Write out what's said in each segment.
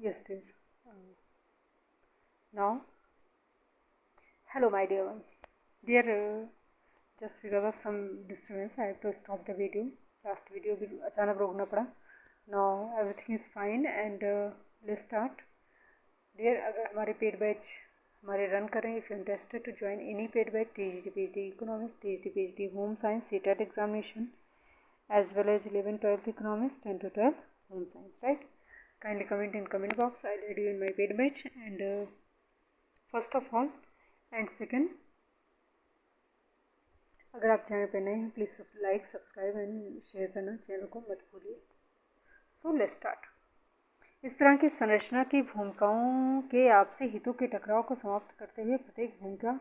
Yes, dear. Now, hello, my dear ones. Dear, just because of some disturbance, I have to stop the video. Last video भी अचानक रोकना पड़ा. Now everything is fine and let's start. Dear, अगर हमारे paid batch हमारे run कर रहे हैं, if you interested to join any paid batch, TGT PhD Economics, TGT PhD Home Science, CTET examination, as well as 11th-12th Economics, 10 to 12 Home Science, right? Kindly comment in comment box. I'll add you in my paid batch. And first of all and second, अगर आप channel पे नए हैं please like subscribe and share करना channel को मत भूलिए. So let's start. इस तरह की संरचना की भूमिकाओं के आपसी हितों के टकराव को समाप्त करते हुए प्रत्येक भूमिका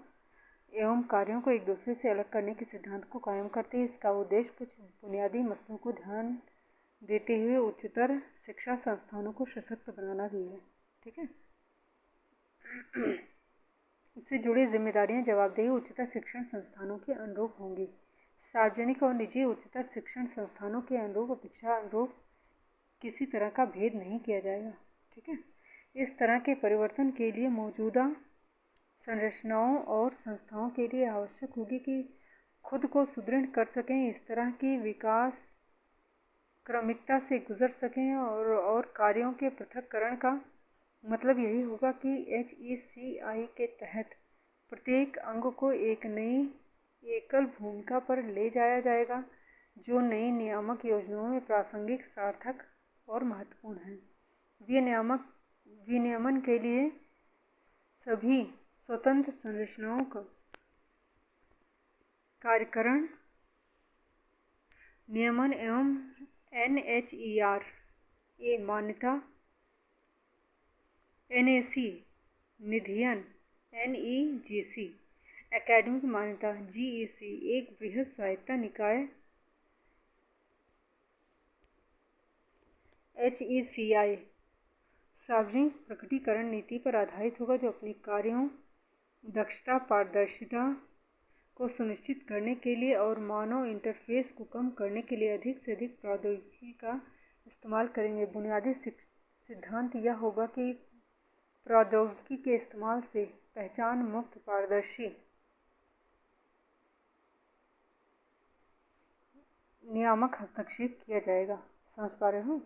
एवं कार्यों को एक दूसरे से अलग करने के सिद्धांत को कायम करते हैं. इसका उद्देश्य कुछ बुनियादी मसलों को ध्यान देते हुए उच्चतर शिक्षा संस्थानों को सशक्त बनाना भी है. ठीक है. इससे जुड़ी जिम्मेदारियां जवाबदेही उच्चतर शिक्षण संस्थानों के अनुरूप होंगी. सार्वजनिक और निजी उच्चतर शिक्षण संस्थानों के अनुरूप अपेक्षा अनुरूप किसी तरह का भेद नहीं किया जाएगा. ठीक है. इस तरह के परिवर्तन के लिए मौजूदा संरचनाओं और संस्थाओं के लिए आवश्यक होगी कि खुद को सुदृढ़ कर सकें, इस तरह की विकास क्रमिकता से गुजर सकें और कार्यों के पृथक्करण का मतलब यही होगा कि HECI के तहत प्रत्येक अंग को एक नई एकल भूमिका पर ले जाया जाएगा जो नई नियामक योजनाओं में प्रासंगिक, सार्थक और महत्वपूर्ण है. विनियमन के लिए सभी स्वतंत्र संरचनाओं का कार्यकरण नियमन एवं NHERA मान्यता, NAC निधियन, NEGC एकेडमिक मान्यता, GEC एक बृहद स्वायत्ता निकाय, HECI सार्वजनिक प्रकटीकरण नीति पर आधारित होगा जो अपने कार्यों, दक्षता, पारदर्शिता को सुनिश्चित करने के लिए और मानव इंटरफेस को कम करने के लिए अधिक से अधिक प्रौद्योगिकी का इस्तेमाल करेंगे. बुनियादी सिद्धांत यह होगा कि प्रौद्योगिकी के इस्तेमाल से पहचान मुक्त, पारदर्शी नियामक हस्तक्षेप किया जाएगा. समझ पा रहे हो?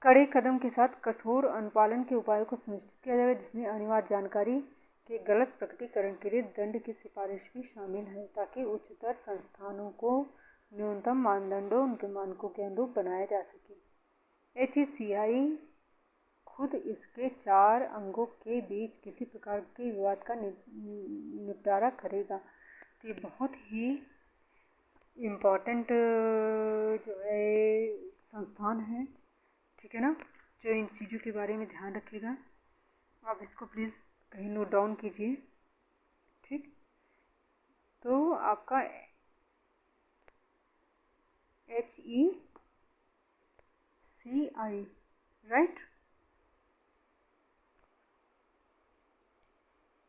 कड़े कदम के साथ कठोर अनुपालन के उपायों को सुनिश्चित किया जाएगा जिसमें अनिवार्य जानकारी के गलत प्रकटीकरण के लिए दंड की सिफारिश भी शामिल है ताकि उच्चतर संस्थानों को न्यूनतम मानदंडों उनके मानकों के अनुरूप बनाया जा सके. HECI खुद इसके 4 अंगों के बीच किसी प्रकार के विवाद का निपटारा करेगा. तो ये बहुत ही इम्पोर्टेंट जो है संस्थान है. ठीक है ना, जो इन चीज़ों के बारे में ध्यान रखेगा. आप इसको प्लीज़ कहीं नोट डाउन कीजिए. ठीक. तो आपका HECI राइट,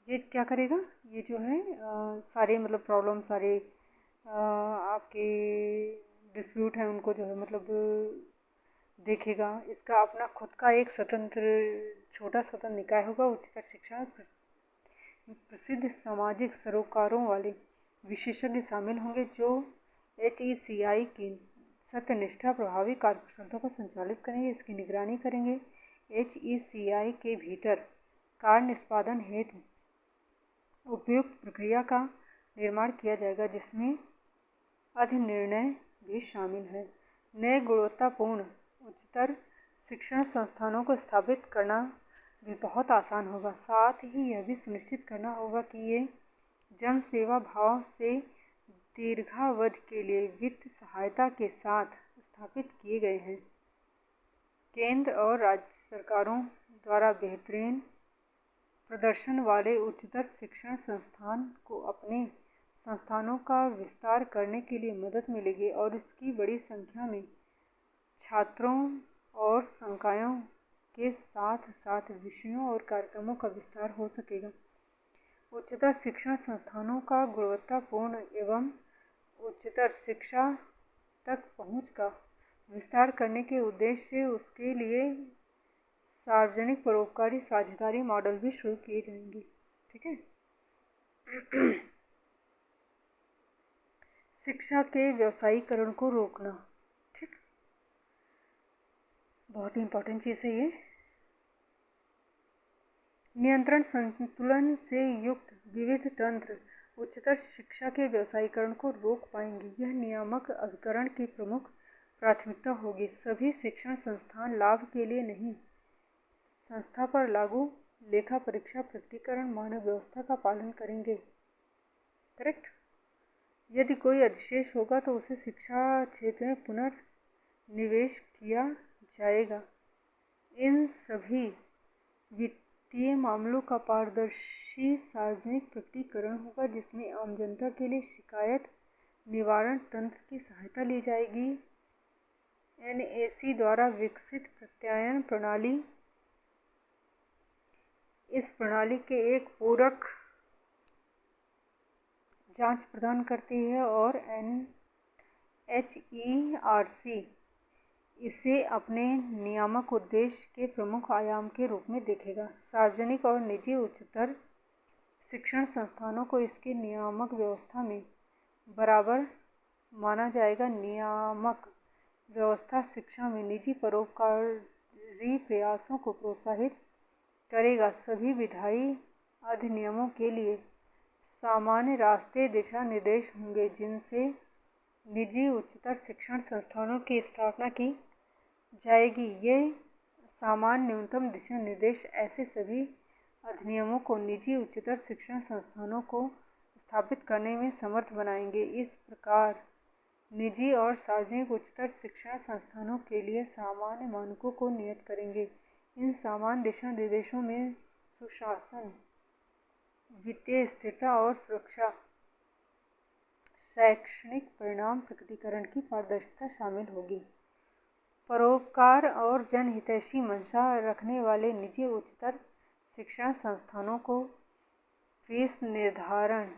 ये क्या करेगा? ये जो है सारे मतलब प्रॉब्लम, सारे आपके डिस्प्यूट हैं उनको जो है मतलब देखेगा. इसका अपना खुद का एक स्वतंत्र छोटा स्वतंत्र निकाय होगा. उच्चतर शिक्षा प्रसिद्ध सामाजिक सरोकारों वाले विशेषज्ञ शामिल होंगे जो HECI की सत्यनिष्ठा प्रभावी कार्यकुशलता को संचालित करेंगे, इसकी निगरानी करेंगे. HECI के भीतर कार्य निष्पादन हेतु उपयुक्त प्रक्रिया का निर्माण किया जाएगा जिसमें अधिनिर्णय भी शामिल है. नए गुणवत्तापूर्ण उच्चतर शिक्षण संस्थानों को स्थापित करना भी बहुत आसान होगा. साथ ही यह भी सुनिश्चित करना होगा कि ये जन सेवा भाव से दीर्घावधि के लिए वित्त सहायता के साथ स्थापित किए गए हैं. केंद्र और राज्य सरकारों द्वारा बेहतरीन प्रदर्शन वाले उच्चतर शिक्षण संस्थान को अपने संस्थानों का विस्तार करने के लिए मदद मिलेगी और इसकी बड़ी संख्या में छात्रों और संकायों के साथ साथ विषयों और कार्यक्रमों का विस्तार हो सकेगा. उच्चतर शिक्षण संस्थानों का गुणवत्तापूर्ण एवं उच्चतर शिक्षा तक पहुंच का विस्तार करने के उद्देश्य से उसके लिए सार्वजनिक परोपकारी साझेदारी मॉडल भी शुरू किए जाएंगे। ठीक है। शिक्षा के व्यवसायीकरण को रोकना। ठीक, बहुत ही इंपॉर्टेंट चीज़ है ये। नियंत्रण संतुलन से युक्त विविध तंत्र उच्चतर शिक्षा के व्यवसायीकरण को रोक पाएंगे। यह नियामक अभिकरण की प्रमुख प्राथमिकता होगी। सभी शिक्षण संस्थान लाभ के लिए नहीं, संस्था पर लागू लेखा परीक्षा प्रकटीकरण मानक व्यवस्था का पालन करेंगे। करेक्ट। यदि कोई अधिशेष होगा तो उसे शिक्षा क्षेत्र में पुनर्निवेश किया जाएगा। इन सभी वित्तीय मामलों का पारदर्शी सार्वजनिक प्रकटीकरण होगा, जिसमें आम जनता के लिए शिकायत निवारण तंत्र की सहायता ली जाएगी। NAC द्वारा विकसित प्रत्यायन प्रणाली इस प्रणाली के एक पूरक जांच प्रदान करती है और NHERC इसे अपने नियामक उद्देश्य के प्रमुख आयाम के रूप में देखेगा। सार्वजनिक और निजी उच्चतर शिक्षण संस्थानों को इसके नियामक व्यवस्था में बराबर माना जाएगा। नियामक व्यवस्था शिक्षा में निजी परोपकारी प्रयासों को प्रोत्साहित करेगा। सभी विधायी अधिनियमों के लिए सामान्य राष्ट्रीय दिशा निर्देश होंगे, जिनसे निजी उच्चतर शिक्षण संस्थानों की स्थापना की जाएगी। ये सामान्य न्यूनतम दिशा निर्देश ऐसे सभी अधिनियमों को निजी उच्चतर शिक्षण संस्थानों को स्थापित करने में समर्थ बनाएंगे। इस प्रकार निजी और सार्वजनिक उच्चतर शिक्षण संस्थानों के लिए सामान्य मानकों को नियत करेंगे। इन सामान्य दिशा निर्देशों में सुशासन, वित्तीय स्थिरता और सुरक्षा, शैक्षणिक परिणाम प्रकटीकरण की पारदर्शिता शामिल होगी। परोपकार और जनहितैषी मंशा रखने वाले निजी उच्चतर शिक्षण संस्थानों को फीस निर्धारण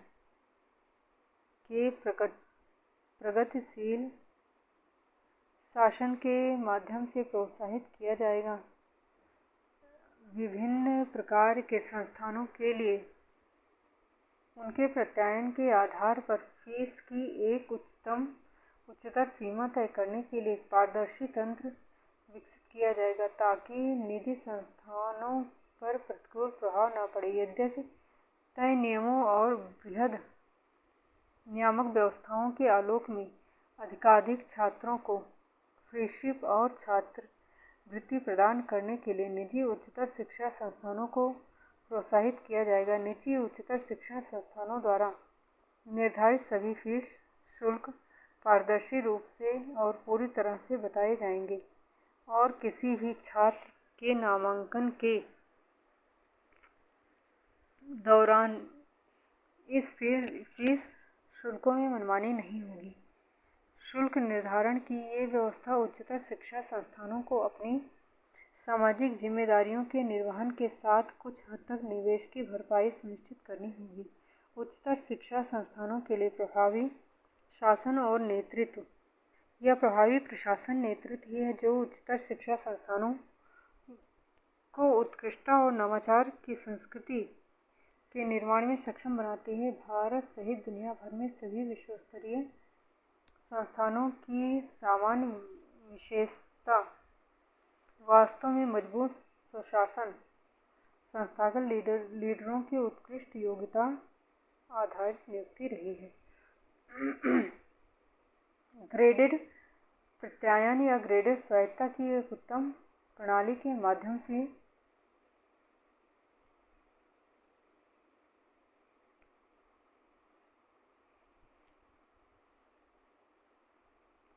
के प्रगतिशील शासन के माध्यम से प्रोत्साहित किया जाएगा। विभिन्न प्रकार के संस्थानों के लिए उनके प्रत्यायन के आधार पर फीस की एक उच्चतर सीमा तय करने के लिए एक पारदर्शी तंत्र विकसित किया जाएगा, ताकि निजी संस्थानों पर प्रतिकूल प्रभाव न पड़े। यद्यपि तय नियमों और बृहद नियामक व्यवस्थाओं के आलोक में अधिकाधिक छात्रों को फ्रीशिप और छात्रवृत्ति प्रदान करने के लिए निजी उच्चतर शिक्षा संस्थानों को प्रोत्साहित किया जाएगा। निजी उच्चतर शिक्षण संस्थानों द्वारा निर्धारित सभी फीस शुल्क पारदर्शी रूप से और पूरी तरह से बताए जाएंगे और किसी भी छात्र के नामांकन के दौरान इस फीस शुल्कों में मनमानी नहीं होगी। शुल्क निर्धारण की ये व्यवस्था उच्चतर शिक्षा संस्थानों को अपनी सामाजिक जिम्मेदारियों के निर्वहन के साथ कुछ हद तक निवेश की भरपाई सुनिश्चित करनी होगी। उच्चतर शिक्षा संस्थानों के लिए प्रभावी शासन और नेतृत्व। यह प्रभावी प्रशासन नेतृत्व ही है जो उच्चतर शिक्षा संस्थानों को उत्कृष्टता और नवाचार की संस्कृति के निर्माण में सक्षम बनाती है। भारत सहित दुनिया भर में सभी विश्वस्तरीय संस्थानों की सामान्य विशेषता वास्तव में मजबूत सुशासन, संस्थागत लीडरों की उत्कृष्ट योग्यता आधारित नियुक्ति रही है। ग्रेडेड प्रत्यायन या ग्रेडेड स्वायत्तता की एक उत्तम प्रणाली के माध्यम से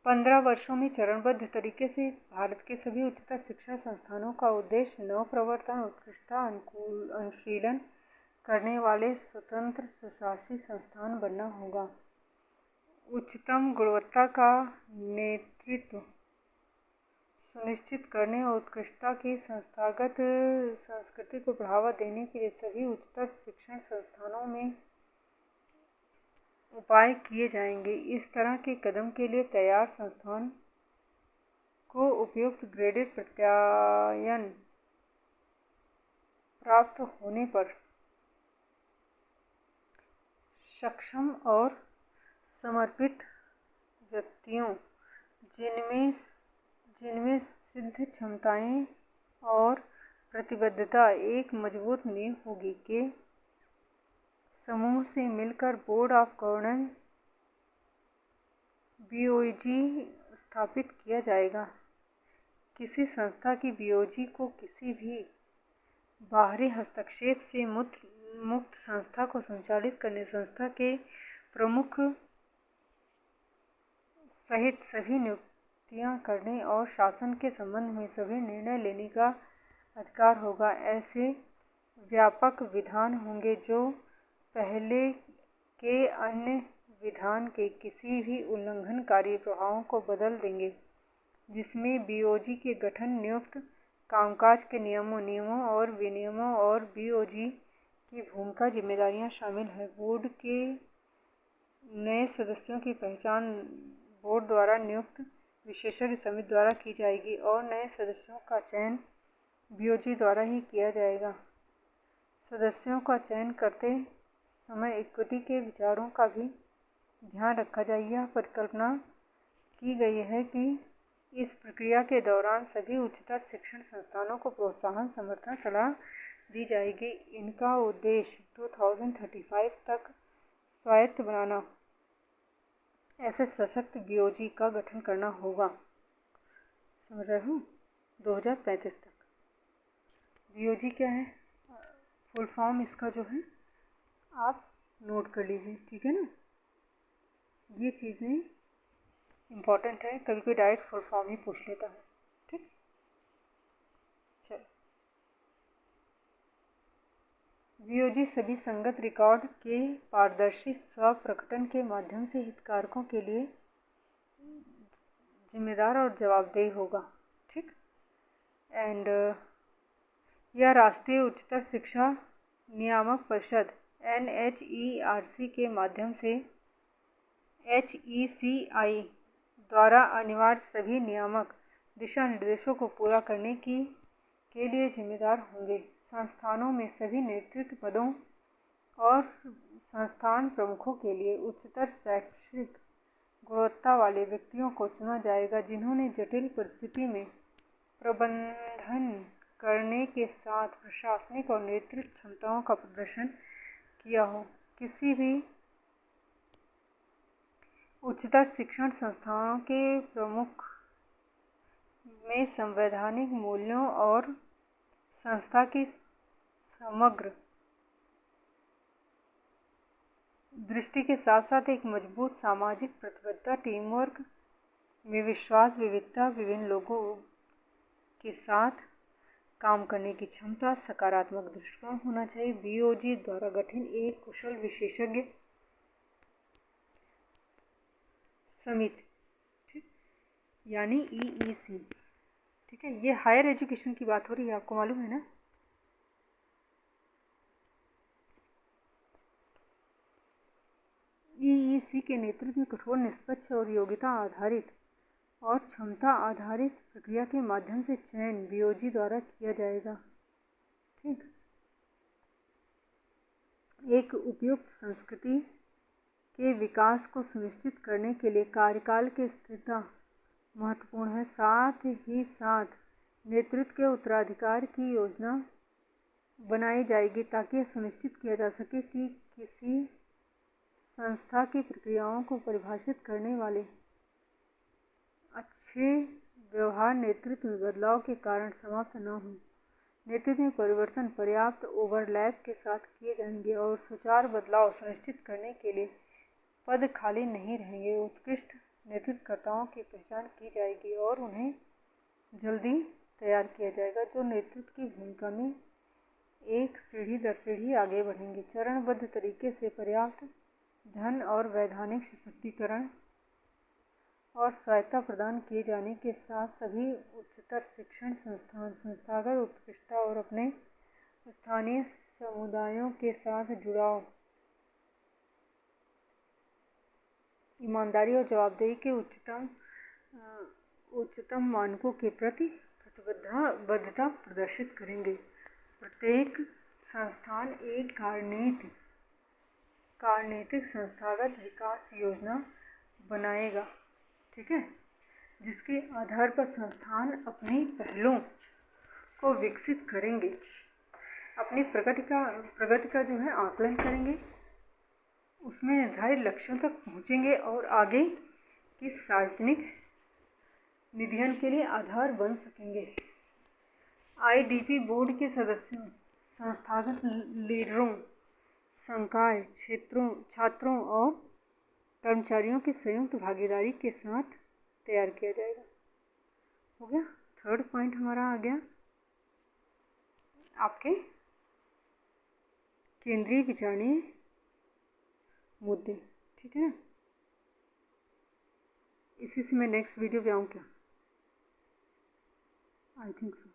15 वर्षों में चरणबद्ध तरीके से भारत के सभी उच्चतर शिक्षा संस्थानों का उद्देश्य नवप्रवर्तन, उत्कृष्टता, अनुशीलन करने वाले स्वतंत्र सुशासित संस्थान बनना होगा। उच्चतम गुणवत्ता का नेतृत्व सुनिश्चित करने और उत्कृष्टता की संस्थागत संस्कृति को बढ़ावा देने के लिए सभी उच्चतर शिक्षण संस्थानों में उपाय किए जाएंगे। इस तरह के कदम के लिए तैयार संस्थान को उपयुक्त ग्रेडेड प्रत्यायन प्राप्त होने पर सक्षम और समर्पित व्यक्तियों जिनमें सिद्ध क्षमताएं और प्रतिबद्धता एक मजबूत नींव होगी के समूह से मिलकर बोर्ड ऑफ गवर्नेंस बीओजी स्थापित किया जाएगा। किसी संस्था की बीओजी को किसी भी बाहरी हस्तक्षेप से मुक्त संस्था को संचालित करने, संस्था के प्रमुख सहित सभी नियुक्तियां करने और शासन के संबंध में सभी निर्णय लेने का अधिकार होगा। ऐसे व्यापक विधान होंगे जो पहले के अन्य विधान के किसी भी उल्लंघनकारी प्रभावों को बदल देंगे, जिसमें बीओजी के गठन, नियुक्त, कामकाज के नियमों और विनियमों और बीओजी की भूमिका, जिम्मेदारियां शामिल हैं। बोर्ड के नए सदस्यों की पहचान बोर्ड द्वारा नियुक्त विशेषज्ञ समिति द्वारा की जाएगी और नए सदस्यों का चयन बीओजी द्वारा ही किया जाएगा। सदस्यों का चयन करते समय इक्विटी के विचारों का भी ध्यान रखा जाए। यह परिकल्पना की गई है कि इस प्रक्रिया के दौरान सभी उच्चतर शिक्षण संस्थानों को प्रोत्साहन, समर्थन, सलाह दी जाएगी। इनका उद्देश्य 2035 तक स्वायत्त बनाना, ऐसे सशक्त बीओजी का गठन करना होगा। समझ रहे हो? 2035 तक। बीओजी क्या है? फुल फॉर्म इसका जो है आप नोट कर लीजिए, ठीक है ना। ये चीज़ें इम्पॉर्टेंट है, कभी कोई डायरेक्ट फुल फॉर्म ही पूछ लेता है। ठीक, चलो। बीओजी सभी संगत रिकॉर्ड के पारदर्शी स्वप्रकटन के माध्यम से हितधारकों के लिए जिम्मेदार और जवाबदेह होगा। ठीक, एंड यह राष्ट्रीय उच्चतर शिक्षा नियामक परिषद NHERC के माध्यम से HECI द्वारा अनिवार्य सभी नियामक दिशा निर्देशों को पूरा करने के लिए जिम्मेदार होंगे। संस्थानों में सभी नेतृत्व पदों और संस्थान प्रमुखों के लिए उच्चतर शैक्षिक गुणवत्ता वाले व्यक्तियों को चुना जाएगा, जिन्होंने जटिल परिस्थिति में प्रबंधन करने के साथ प्रशासनिक और नेतृत्व क्षमताओं का प्रदर्शन किया हो। किसी भी उच्चतर शिक्षण संस्थानों के प्रमुख में संवैधानिक मूल्यों और संस्था की समग्र दृष्टि के साथ साथ एक मजबूत सामाजिक प्रतिबद्धता, टीम वर्क में विश्वास, विविधता, विभिन्न लोगों के साथ काम करने की क्षमता, सकारात्मक दृष्टिकोण होना चाहिए। बीओजी द्वारा गठित एक कुशल विशेषज्ञ समिति, ठीक, यानी EEC, ठीक है। ये हायर एजुकेशन की बात हो रही है, आपको मालूम है ना। EEC के नेतृत्व में कठोर, निष्पक्ष और योग्यता आधारित और क्षमता आधारित प्रक्रिया के माध्यम से चयन बीओजी द्वारा किया जाएगा। ठीक, एक उपयुक्त संस्कृति के विकास को सुनिश्चित करने के लिए कार्यकाल की स्थिरता महत्वपूर्ण है। साथ ही साथ नेतृत्व के उत्तराधिकार की योजना बनाई जाएगी ताकि यह सुनिश्चित किया जा सके कि किसी संस्था की प्रक्रियाओं को परिभाषित करने वाले अच्छे व्यवहार नेतृत्व में बदलाव के कारण समाप्त न हो। नेतृत्व में परिवर्तन पर्याप्त ओवरलैप के साथ किए जाएंगे और सुचारू बदलाव सुनिश्चित करने के लिए पद खाली नहीं रहेंगे। उत्कृष्ट नेतृत्वकर्ताओं की पहचान की जाएगी और उन्हें जल्दी तैयार किया जाएगा, जो नेतृत्व की भूमिका में एक सीढ़ी दर सीढ़ी आगे बढ़ेंगे। चरणबद्ध तरीके से पर्याप्त धन और वैधानिक सशक्तिकरण और सहायता प्रदान किए जाने के साथ सभी उच्चतर शिक्षण संस्थान संस्थागत उत्कृष्टता और अपने स्थानीय समुदायों के साथ जुड़ाव ईमानदारी और जवाबदेही के उच्चतम मानकों के प्रति प्रतिबद्धता प्रदर्शित करेंगे। प्रत्येक संस्थान एक कार्यनीतिक संस्थागत विकास योजना बनाएगा, ठीक है, जिसके आधार पर संस्थान अपनी पहलों को विकसित करेंगे, अपनी प्रगति का जो है आकलन करेंगे, उसमें निर्धारित लक्ष्यों तक पहुंचेंगे और आगे की सार्वजनिक निधियन के लिए आधार बन सकेंगे। आईडीपी बोर्ड के सदस्यों, संस्थागत लीडरों, संकाय छात्रों और कर्मचारियों की संयुक्त भागीदारी के साथ तैयार किया जाएगा। हो गया, थर्ड पॉइंट हमारा आ गया आपके केंद्रीय विचारणीय मुद्दे, ठीक है। इसी से मैं नेक्स्ट वीडियो पे आऊँ क्या? I think so.